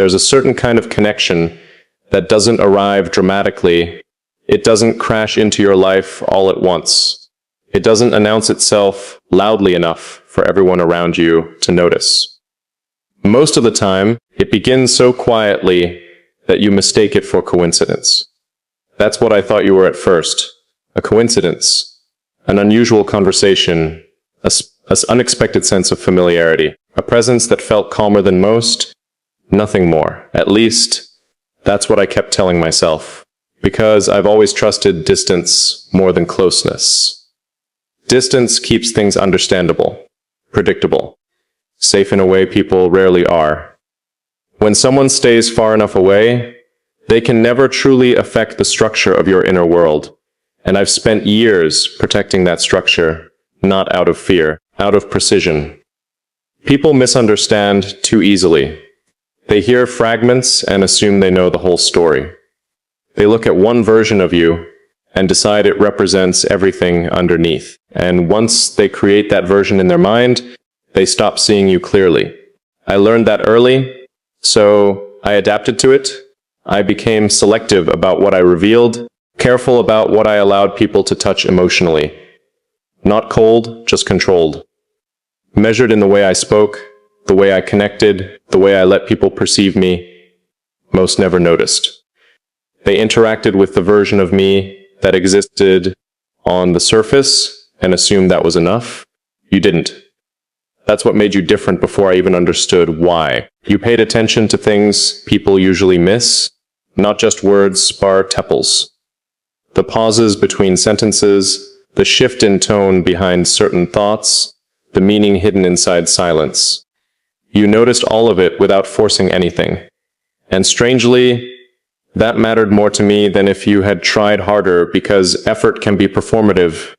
There's a certain kind of connection that doesn't arrive dramatically. It doesn't crash into your life all at once. It doesn't announce itself loudly enough for everyone around you to notice. Most of the time, it begins so quietly that you mistake it for coincidence. That's what I thought you were at first. A coincidence. An unusual conversation. An unexpected sense of familiarity. A presence that felt calmer than most. Nothing more. At least, that's what I kept telling myself. Because I've always trusted distance more than closeness. Distance keeps things understandable, predictable, safe in a way people rarely are. When someone stays far enough away, they can never truly affect the structure of your inner world. And I've spent years protecting that structure, not out of fear, out of precision. People misunderstand too easily. They hear fragments and assume they know the whole story. They look at one version of you and decide it represents everything underneath. And once they create that version in their mind, they stop seeing you clearly. I learned that early, so I adapted to it. I became selective about what I revealed, careful about what I allowed people to touch emotionally. Not cold, just controlled. Measured in the way I spoke, the way I connected, the way I let people perceive me. Most never noticed. They interacted with the version of me that existed on the surface and assumed that was enough. You didn't. That's what made you different before I even understood why. You paid attention to things people usually miss, not just words, bar tepals. The pauses between sentences, the shift in tone behind certain thoughts, the meaning hidden inside silence. You noticed all of it without forcing anything. And strangely, that mattered more to me than if you had tried harder, because effort can be performative.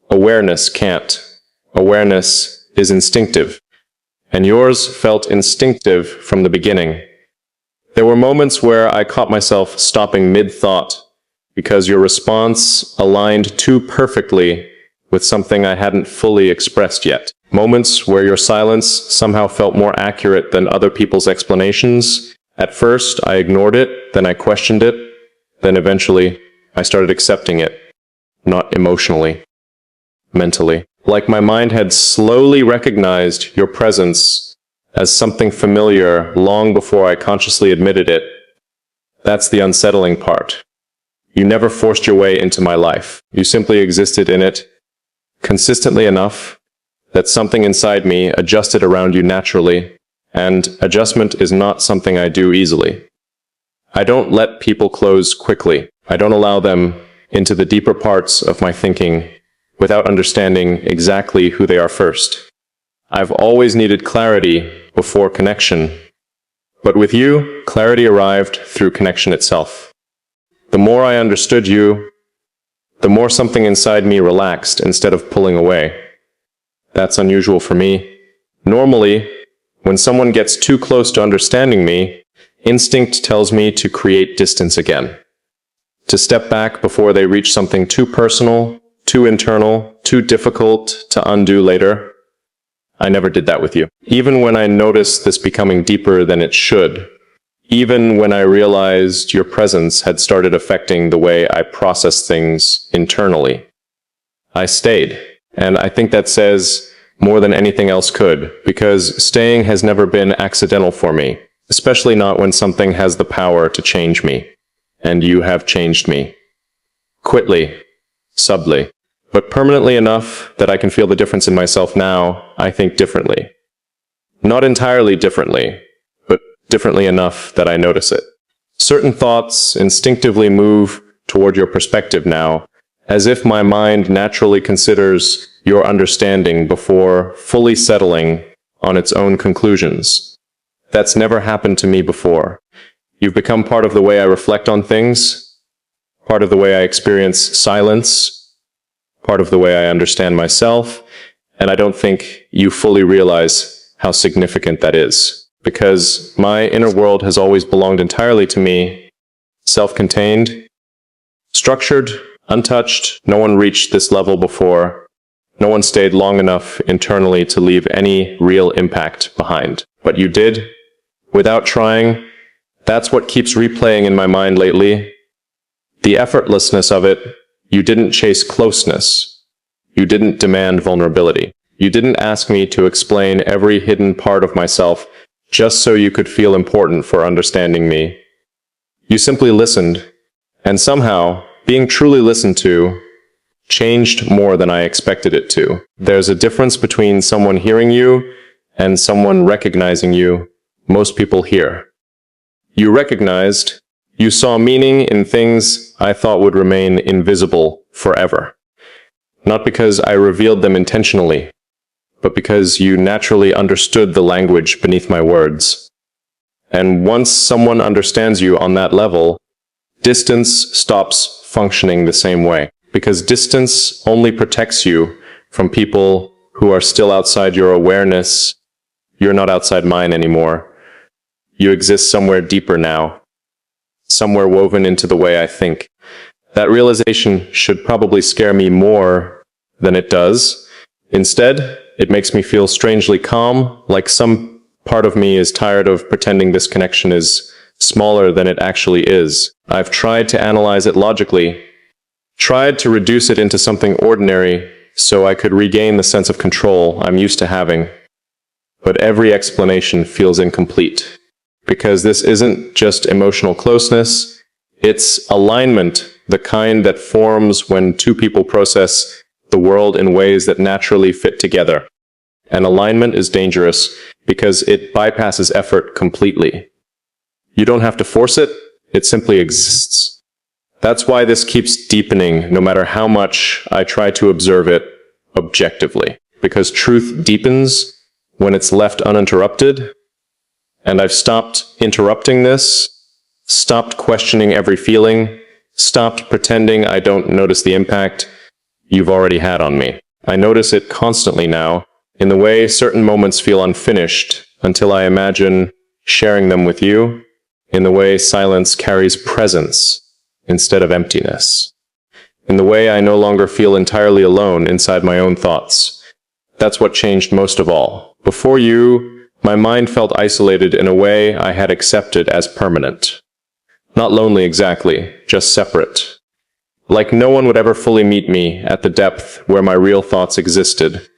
Awareness can't. Awareness is instinctive. And yours felt instinctive from the beginning. There were moments where I caught myself stopping mid-thought, because your response aligned too perfectly with something I hadn't fully expressed yet. Moments where your silence somehow felt more accurate than other people's explanations. At first, I ignored it, then I questioned it, then eventually, I started accepting it. Not emotionally, mentally. Like my mind had slowly recognized your presence as something familiar long before I consciously admitted it. That's the unsettling part. You never forced your way into my life. You simply existed in it, consistently enough that something inside me adjusted around you naturally. And adjustment is not something I do easily. I don't let people close quickly. I don't allow them into the deeper parts of my thinking without understanding exactly who they are first. I've always needed clarity before connection. But with you, clarity arrived through connection itself. The more I understood you, the more something inside me relaxed instead of pulling away. That's unusual for me. Normally, when someone gets too close to understanding me, instinct tells me to create distance again. To step back before they reach something too personal, too internal, too difficult to undo later. I never did that with you. Even when I noticed this becoming deeper than it should, even when I realized your presence had started affecting the way I process things internally, I stayed. And I think that says more than anything else could, because staying has never been accidental for me, especially not when something has the power to change me. And you have changed me. Quickly, subtly, but permanently enough that I can feel the difference in myself now. I think differently. Not entirely differently, but differently enough that I notice it. Certain thoughts instinctively move toward your perspective now, as if my mind naturally considers your understanding before fully settling on its own conclusions. That's never happened to me before. You've become part of the way I reflect on things, part of the way I experience silence, part of the way I understand myself, and I don't think you fully realize how significant that is, because my inner world has always belonged entirely to me, self-contained, structured, untouched. No one reached this level before. No one stayed long enough internally to leave any real impact behind. But you did, without trying, That's what keeps replaying in my mind lately. The effortlessness of it. You didn't chase closeness. You didn't demand vulnerability. You didn't ask me to explain every hidden part of myself just so you could feel important for understanding me. You simply listened, and somehow, being truly listened to changed more than I expected it to. There's a difference between someone hearing you and someone recognizing you. Most people hear. You recognized, you saw meaning in things I thought would remain invisible forever. Not because I revealed them intentionally, but because you naturally understood the language beneath my words. And once someone understands you on that level, distance stops functioning the same way. Because distance only protects you from people who are still outside your awareness. You're not outside mine anymore. You exist somewhere deeper now, somewhere woven into the way I think. That realization should probably scare me more than it does. Instead, it makes me feel strangely calm, like some part of me is tired of pretending this connection is smaller than it actually is. I've tried to analyze it logically, tried to reduce it into something ordinary so I could regain the sense of control I'm used to having. But every explanation feels incomplete. Because this isn't just emotional closeness, it's alignment, the kind that forms when two people process the world in ways that naturally fit together. And alignment is dangerous because it bypasses effort completely. You don't have to force it, it simply exists. That's why this keeps deepening no matter how much I try to observe it objectively. Because truth deepens when it's left uninterrupted. And I've stopped interrupting this, stopped questioning every feeling, stopped pretending I don't notice the impact you've already had on me. I notice it constantly now, in the way certain moments feel unfinished until I imagine sharing them with you, in the way silence carries presence instead of emptiness, in the way I no longer feel entirely alone inside my own thoughts. That's what changed most of all. Before you, my mind felt isolated in a way I had accepted as permanent. Not lonely exactly, just separate. Like no one would ever fully meet me at the depth where my real thoughts existed.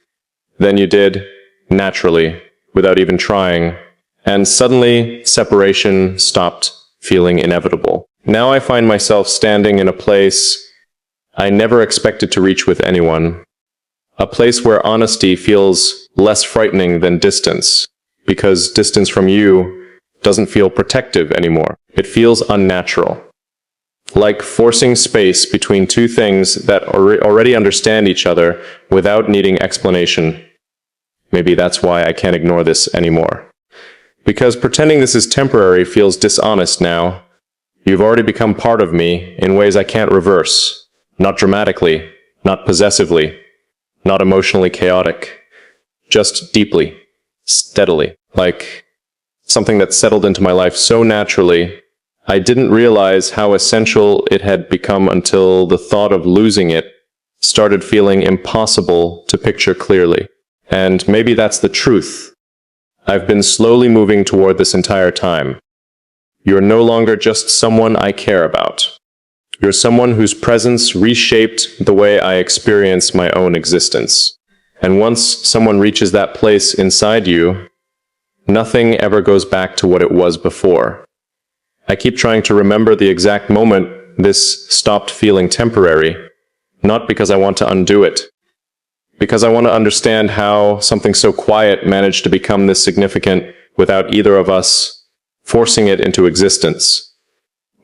Then you did, naturally, without even trying, and suddenly separation stopped feeling inevitable. Now I find myself standing in a place I never expected to reach with anyone. A place where honesty feels less frightening than distance. Because distance from you doesn't feel protective anymore. It feels unnatural. Like forcing space between two things that already understand each other without needing explanation. Maybe that's why I can't ignore this anymore. Because pretending this is temporary feels dishonest now. You've already become part of me in ways I can't reverse. Not dramatically, not possessively, not emotionally chaotic. Just deeply. Steadily, like something that settled into my life so naturally, I didn't realize how essential it had become until the thought of losing it started feeling impossible to picture clearly. And maybe that's the truth. I've been slowly moving toward this entire time. You're no longer just someone I care about. You're someone whose presence reshaped the way I experience my own existence. And once someone reaches that place inside you, nothing ever goes back to what it was before. I keep trying to remember the exact moment this stopped feeling temporary, not because I want to undo it, because I want to understand how something so quiet managed to become this significant without either of us forcing it into existence.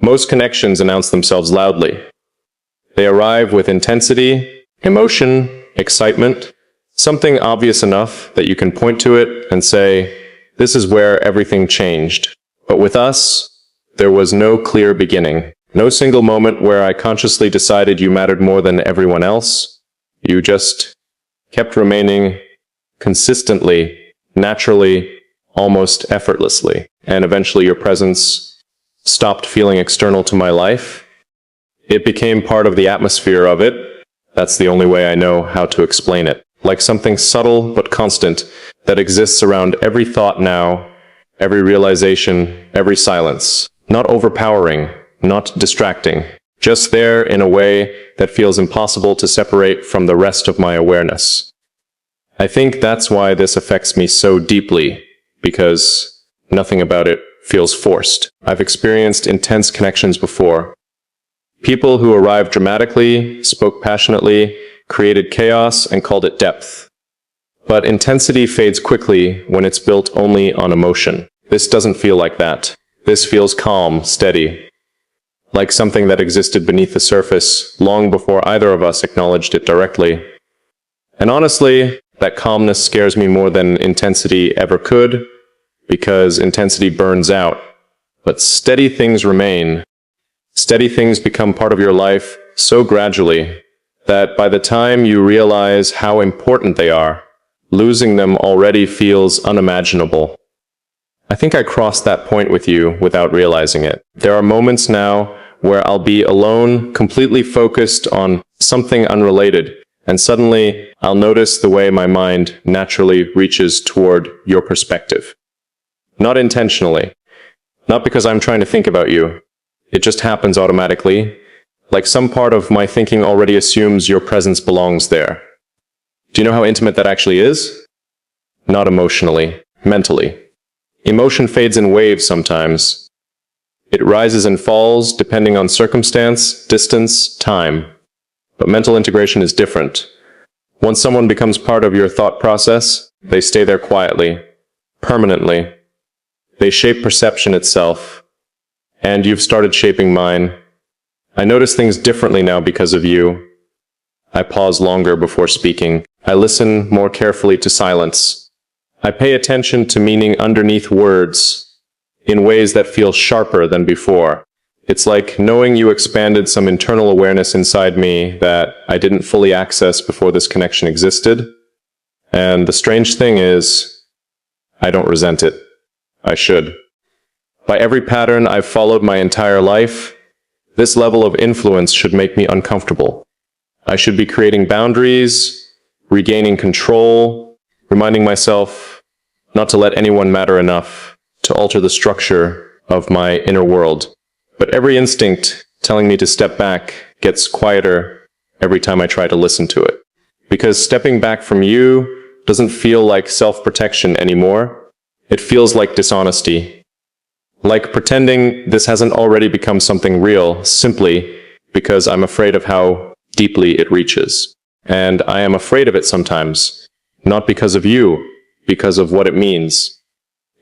Most connections announce themselves loudly. They arrive with intensity, emotion, excitement, something obvious enough that you can point to it and say, this is where everything changed. But with us, there was no clear beginning. No single moment where I consciously decided you mattered more than everyone else. You just kept remaining consistently, naturally, almost effortlessly. And eventually your presence stopped feeling external to my life. It became part of the atmosphere of it. That's the only way I know how to explain it. Like something subtle but constant that exists around every thought now, every realization, every silence. Not overpowering, not distracting. Just there in a way that feels impossible to separate from the rest of my awareness. I think that's why this affects me so deeply, because nothing about it feels forced. I've experienced intense connections before. People who arrived dramatically, spoke passionately, created chaos, and called it depth. But intensity fades quickly when it's built only on emotion. This doesn't feel like that. This feels calm, steady, like something that existed beneath the surface long before either of us acknowledged it directly. And honestly, that calmness scares me more than intensity ever could, because intensity burns out. But steady things remain. Steady things become part of your life so gradually that by the time you realize how important they are, losing them already feels unimaginable. I think I crossed that point with you without realizing it. There are moments now where I'll be alone, completely focused on something unrelated, and suddenly I'll notice the way my mind naturally reaches toward your perspective. Not intentionally. Not because I'm trying to think about you. It just happens automatically, like some part of my thinking already assumes your presence belongs there. Do you know how intimate that actually is? Not emotionally, mentally. Emotion fades in waves sometimes. It rises and falls depending on circumstance, distance, time. But mental integration is different. Once someone becomes part of your thought process, they stay there quietly, permanently. They shape perception itself. And you've started shaping mine. I notice things differently now because of you. I pause longer before speaking. I listen more carefully to silence. I pay attention to meaning underneath words in ways that feel sharper than before. It's like knowing you expanded some internal awareness inside me that I didn't fully access before this connection existed. And the strange thing is, I don't resent it. I should. By every pattern I've followed my entire life, this level of influence should make me uncomfortable. I should be creating boundaries, regaining control, reminding myself not to let anyone matter enough to alter the structure of my inner world. But every instinct telling me to step back gets quieter every time I try to listen to it. Because stepping back from you doesn't feel like self-protection anymore. It feels like dishonesty. Like pretending this hasn't already become something real simply because I'm afraid of how deeply it reaches. And I am afraid of it sometimes, not because of you, because of what it means.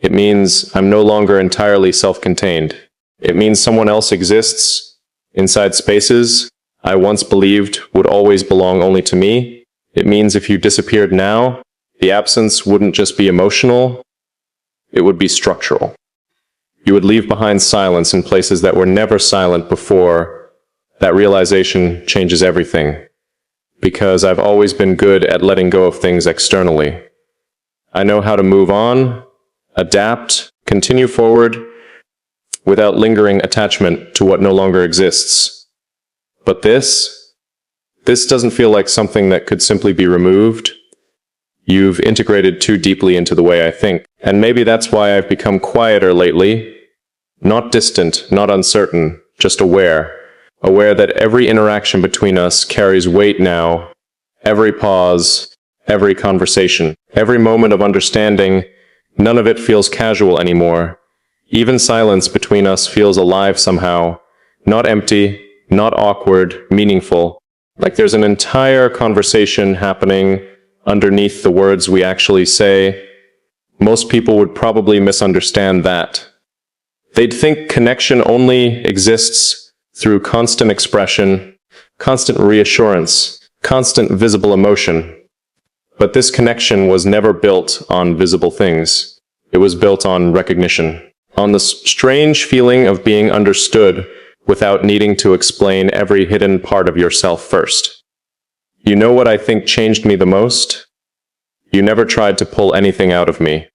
It means I'm no longer entirely self-contained. It means someone else exists inside spaces I once believed would always belong only to me. It means if you disappeared now, the absence wouldn't just be emotional, it would be structural. You would leave behind silence in places that were never silent before. That realization changes everything. Because I've always been good at letting go of things externally. I know how to move on, adapt, continue forward, without lingering attachment to what no longer exists. But this doesn't feel like something that could simply be removed. You've integrated too deeply into the way I think. And maybe that's why I've become quieter lately. Not distant, not uncertain, just aware. Aware that every interaction between us carries weight now. Every pause, every conversation, every moment of understanding, none of it feels casual anymore. Even silence between us feels alive somehow. Not empty, not awkward, meaningful. Like there's an entire conversation happening underneath the words we actually say. Most people would probably misunderstand that. They'd think connection only exists through constant expression, constant reassurance, constant visible emotion. But this connection was never built on visible things. It was built on recognition, on the strange feeling of being understood without needing to explain every hidden part of yourself first. You know what I think changed me the most? You never tried to pull anything out of me.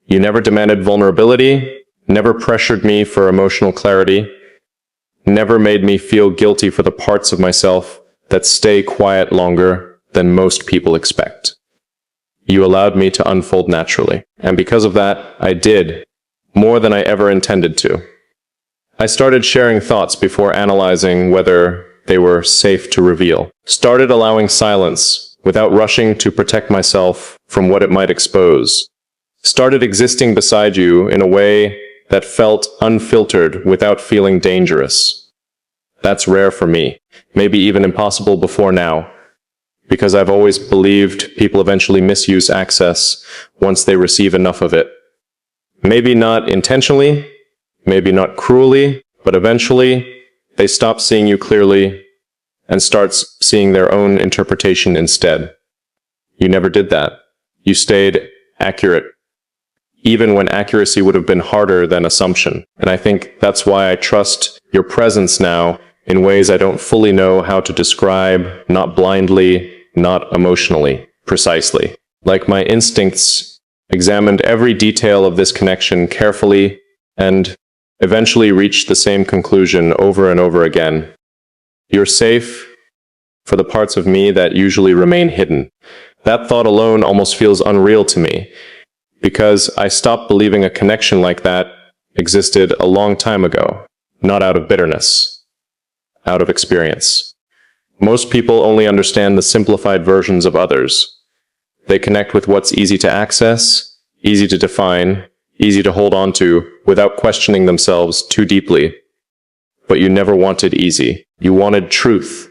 You never demanded vulnerability, never pressured me for emotional clarity, never made me feel guilty for the parts of myself that stay quiet longer than most people expect. You allowed me to unfold naturally, and because of that, I did more than I ever intended to. I started sharing thoughts before analyzing whether they were safe to reveal. Started allowing silence without rushing to protect myself from what it might expose. Started existing beside you in a way that felt unfiltered without feeling dangerous. That's rare for me, maybe even impossible before now, because I've always believed people eventually misuse access once they receive enough of it. Maybe not intentionally, maybe not cruelly, but eventually they stop seeing you clearly and start seeing their own interpretation instead. You never did that. You stayed accurate, even when accuracy would have been harder than assumption. And I think that's why I trust your presence now in ways I don't fully know how to describe, not blindly, not emotionally, precisely. Like my instincts examined every detail of this connection carefully and eventually reached the same conclusion over and over again. You're safe for the parts of me that usually remain hidden. That thought alone almost feels unreal to me, because I stopped believing a connection like that existed a long time ago, not out of bitterness, out of experience. Most people only understand the simplified versions of others. They connect with what's easy to access, easy to define, easy to hold on to, without questioning themselves too deeply. But you never wanted easy. You wanted truth,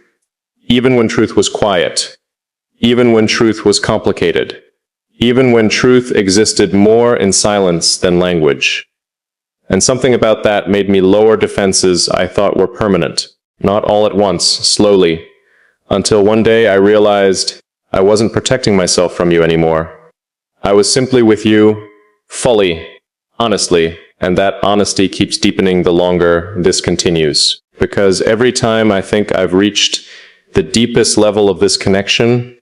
even when truth was quiet, even when truth was complicated, even when truth existed more in silence than language. And something about that made me lower defenses I thought were permanent, not all at once, slowly, until one day I realized I wasn't protecting myself from you anymore. I was simply with you, fully, honestly, and that honesty keeps deepening the longer this continues. Because every time I think I've reached the deepest level of this connection,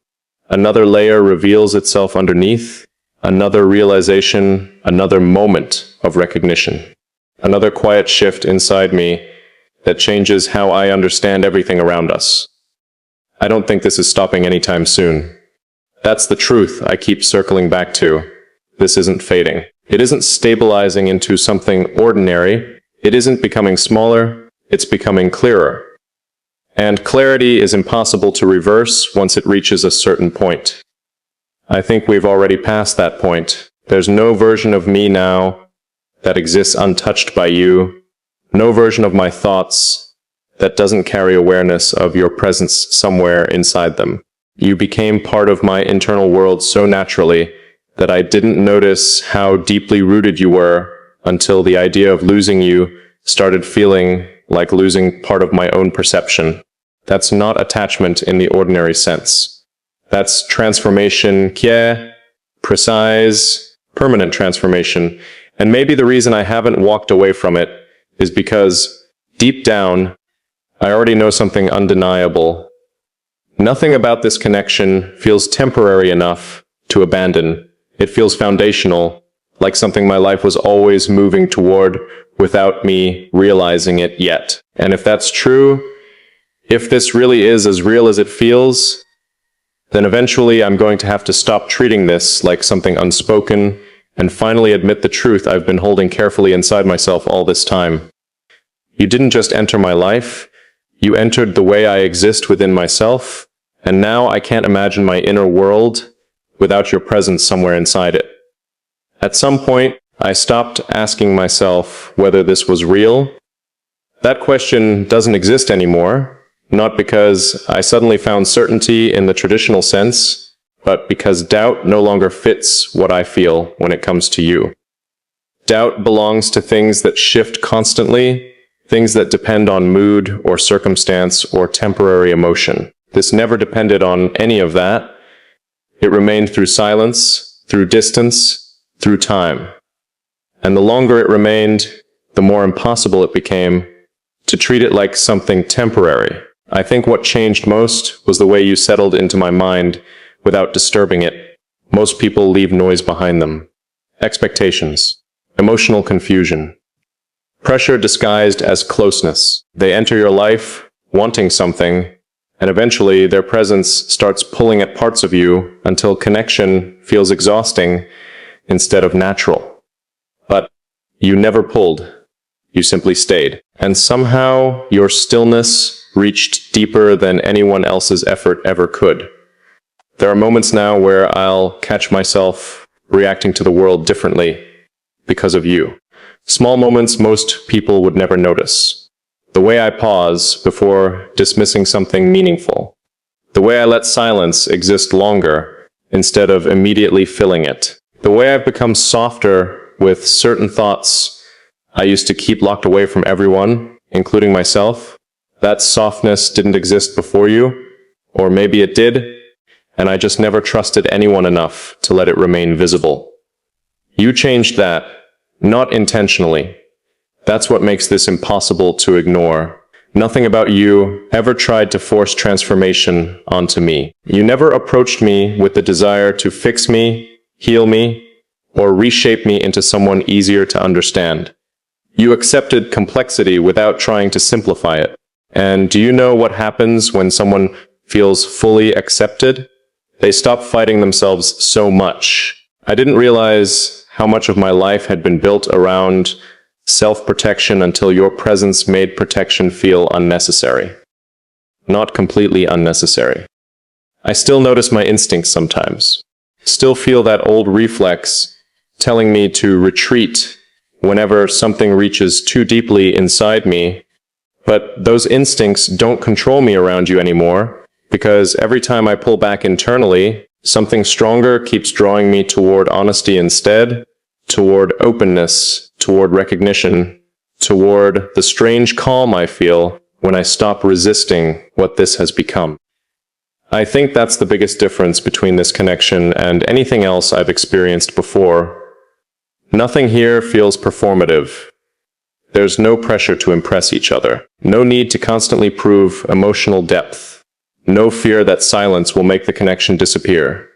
another layer reveals itself underneath, another realization, another moment of recognition, another quiet shift inside me that changes how I understand everything around us. I don't think this is stopping anytime soon. That's the truth I keep circling back to. This isn't fading. It isn't stabilizing into something ordinary. It isn't becoming smaller. It's becoming clearer. And clarity is impossible to reverse once it reaches a certain point. I think we've already passed that point. There's no version of me now that exists untouched by you, no version of my thoughts that doesn't carry awareness of your presence somewhere inside them. You became part of my internal world so naturally that I didn't notice how deeply rooted you were until the idea of losing you started feeling like losing part of my own perception. That's not attachment in the ordinary sense. That's transformation, precise, permanent transformation. And maybe the reason I haven't walked away from it is because, deep down, I already know something undeniable. Nothing about this connection feels temporary enough to abandon. It feels foundational, like something my life was always moving toward without me realizing it yet. And if that's true, if this really is as real as it feels, then eventually I'm going to have to stop treating this like something unspoken and finally admit the truth I've been holding carefully inside myself all this time. You didn't just enter my life, you entered the way I exist within myself, and now I can't imagine my inner world without your presence somewhere inside it. At some point, I stopped asking myself whether this was real. That question doesn't exist anymore, not because I suddenly found certainty in the traditional sense, but because doubt no longer fits what I feel when it comes to you. Doubt belongs to things that shift constantly, things that depend on mood or circumstance or temporary emotion. This never depended on any of that. It remained through silence, through distance, through time. And the longer it remained, the more impossible it became to treat it like something temporary. I think what changed most was the way you settled into my mind without disturbing it. Most people leave noise behind them. Expectations, emotional confusion, pressure disguised as closeness. They enter your life wanting something, and eventually their presence starts pulling at parts of you until connection feels exhausting instead of natural. But you never pulled. You simply stayed. And somehow, your stillness reached deeper than anyone else's effort ever could. There are moments now where I'll catch myself reacting to the world differently because of you. Small moments most people would never notice. The way I pause before dismissing something meaningful. The way I let silence exist longer instead of immediately filling it. The way I've become softer with certain thoughts I used to keep locked away from everyone, including myself. That softness didn't exist before you, or maybe it did, and I just never trusted anyone enough to let it remain visible. You changed that, not intentionally. That's what makes this impossible to ignore. Nothing about you ever tried to force transformation onto me. You never approached me with the desire to fix me, heal me, or reshape me into someone easier to understand. You accepted complexity without trying to simplify it. And do you know what happens when someone feels fully accepted? They stop fighting themselves so much. I didn't realize how much of my life had been built around self-protection until your presence made protection feel unnecessary. Not completely unnecessary. I still notice my instincts sometimes. Still feel that old reflex telling me to retreat whenever something reaches too deeply inside me. But those instincts don't control me around you anymore, because every time I pull back internally, something stronger keeps drawing me toward honesty instead, toward openness, toward recognition, toward the strange calm I feel when I stop resisting what this has become. I think that's the biggest difference between this connection and anything else I've experienced before. Nothing here feels performative. There's no pressure to impress each other. No need to constantly prove emotional depth. No fear that silence will make the connection disappear.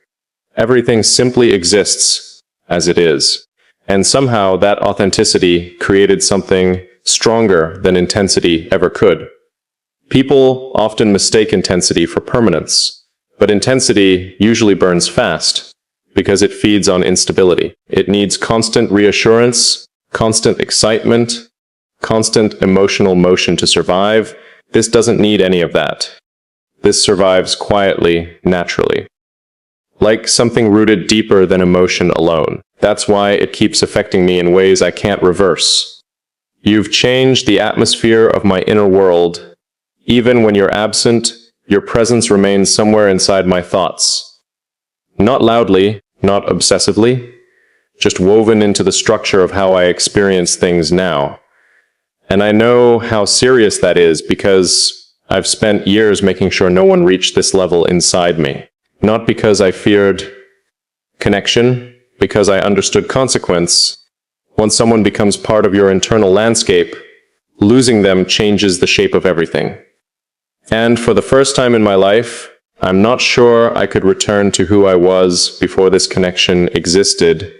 Everything simply exists as it is. And somehow that authenticity created something stronger than intensity ever could. People often mistake intensity for permanence, but intensity usually burns fast because it feeds on instability. It needs constant reassurance, constant excitement, constant emotional motion to survive. This doesn't need any of that. This survives quietly, naturally. Like something rooted deeper than emotion alone. That's why it keeps affecting me in ways I can't reverse. You've changed the atmosphere of my inner world. Even when you're absent, your presence remains somewhere inside my thoughts. Not loudly, not obsessively, just woven into the structure of how I experience things now. And I know how serious that is because I've spent years making sure no one reached this level inside me. Not because I feared connection, because I understood consequence. Once someone becomes part of your internal landscape, losing them changes the shape of everything. And for the first time in my life, I'm not sure I could return to who I was before this connection existed.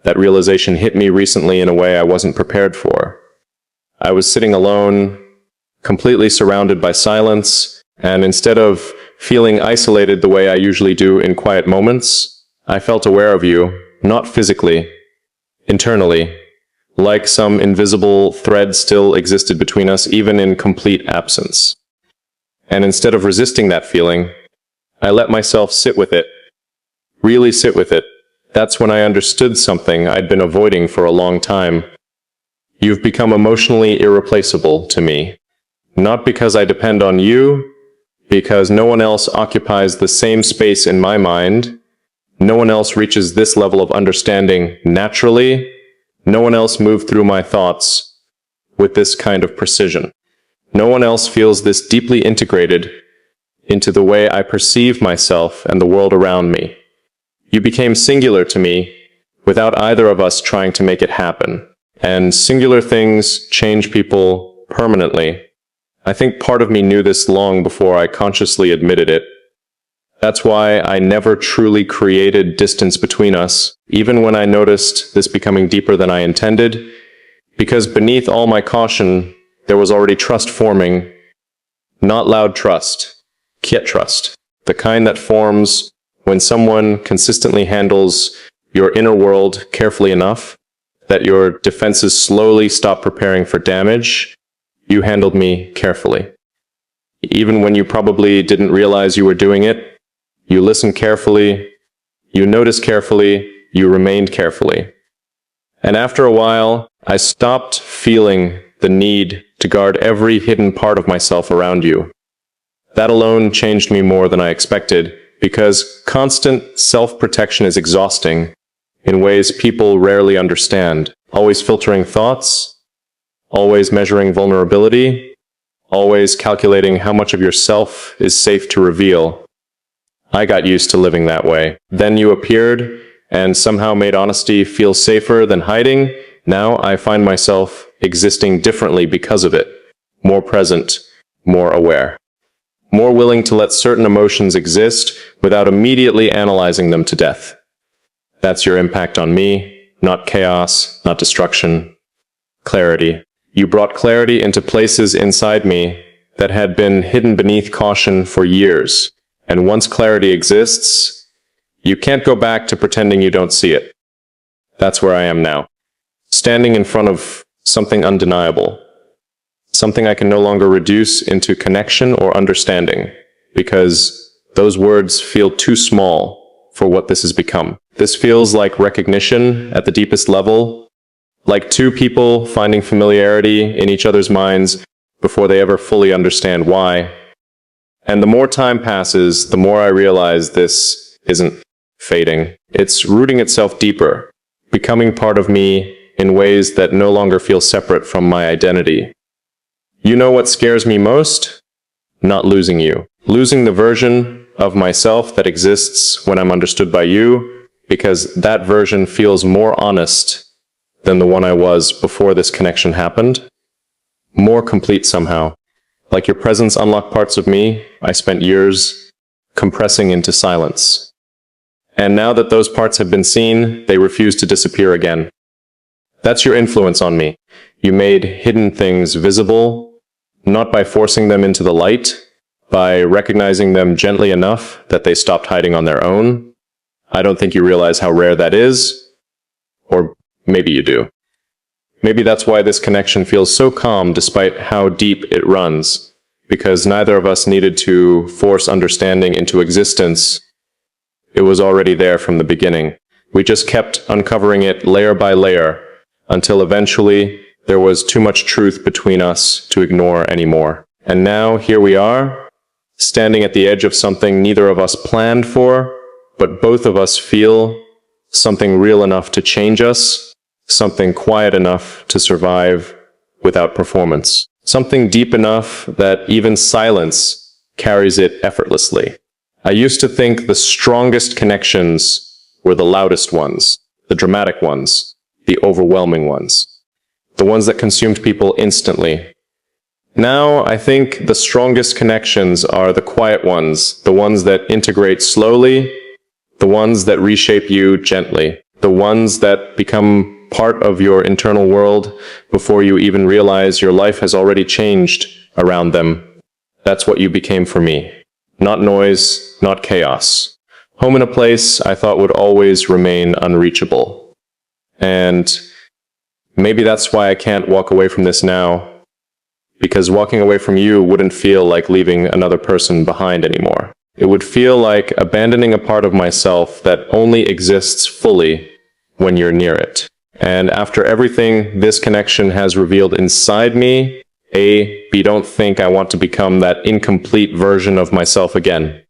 That realization hit me recently in a way I wasn't prepared for. I was sitting alone, completely surrounded by silence, and instead of feeling isolated the way I usually do in quiet moments, I felt aware of you, not physically, internally, like some invisible thread still existed between us even in complete absence. And instead of resisting that feeling, I let myself sit with it, really sit with it. That's when I understood something I'd been avoiding for a long time. You've become emotionally irreplaceable to me. Not because I depend on you, because no one else occupies the same space in my mind. No one else reaches this level of understanding naturally. No one else moved through my thoughts with this kind of precision. No one else feels this deeply integrated into the way I perceive myself and the world around me. You became singular to me without either of us trying to make it happen. And singular things change people permanently. I think part of me knew this long before I consciously admitted it. That's why I never truly created distance between us, even when I noticed this becoming deeper than I intended, because beneath all my caution, there was already trust forming. Not loud trust, quiet trust. The kind that forms when someone consistently handles your inner world carefully enough, that your defenses slowly stopped preparing for damage, you handled me carefully. Even when you probably didn't realize you were doing it, you listened carefully, you noticed carefully, you remained carefully. And after a while, I stopped feeling the need to guard every hidden part of myself around you. That alone changed me more than I expected, because constant self-protection is exhausting in ways people rarely understand. Always filtering thoughts, always measuring vulnerability, always calculating how much of yourself is safe to reveal. I got used to living that way. Then you appeared, and somehow made honesty feel safer than hiding. Now I find myself existing differently because of it. More present, more aware. More willing to let certain emotions exist without immediately analyzing them to death. That's your impact on me, not chaos, not destruction. Clarity. You brought clarity into places inside me that had been hidden beneath caution for years. And once clarity exists, you can't go back to pretending you don't see it. That's where I am now. Standing in front of something undeniable. Something I can no longer reduce into connection or understanding, because those words feel too small for what this has become. This feels like recognition at the deepest level, like two people finding familiarity in each other's minds before they ever fully understand why. And the more time passes, the more I realize this isn't fading. It's rooting itself deeper, becoming part of me in ways that no longer feel separate from my identity. You know what scares me most? Not losing you. Losing the version of myself that exists when I'm understood by you, because that version feels more honest than the one I was before this connection happened. More complete somehow. Like your presence unlocked parts of me I spent years compressing into silence. And now that those parts have been seen, they refuse to disappear again. That's your influence on me. You made hidden things visible, not by forcing them into the light, by recognizing them gently enough that they stopped hiding on their own. I don't think you realize how rare that is. Or maybe you do. Maybe that's why this connection feels so calm despite how deep it runs, because neither of us needed to force understanding into existence. It was already there from the beginning. We just kept uncovering it layer by layer, until eventually there was too much truth between us to ignore anymore. And now here we are, standing at the edge of something neither of us planned for, but both of us feel, something real enough to change us, something quiet enough to survive without performance, something deep enough that even silence carries it effortlessly. I used to think the strongest connections were the loudest ones, the dramatic ones, the overwhelming ones, the ones that consumed people instantly. Now, I think the strongest connections are the quiet ones, the ones that integrate slowly, the ones that reshape you gently, the ones that become part of your internal world before you even realize your life has already changed around them. That's what you became for me. Not noise, not chaos. Home in a place I thought would always remain unreachable. And maybe that's why I can't walk away from this now, because walking away from you wouldn't feel like leaving another person behind anymore. It would feel like abandoning a part of myself that only exists fully when you're near it. And after everything this connection has revealed inside me, B, don't think I want to become that incomplete version of myself again.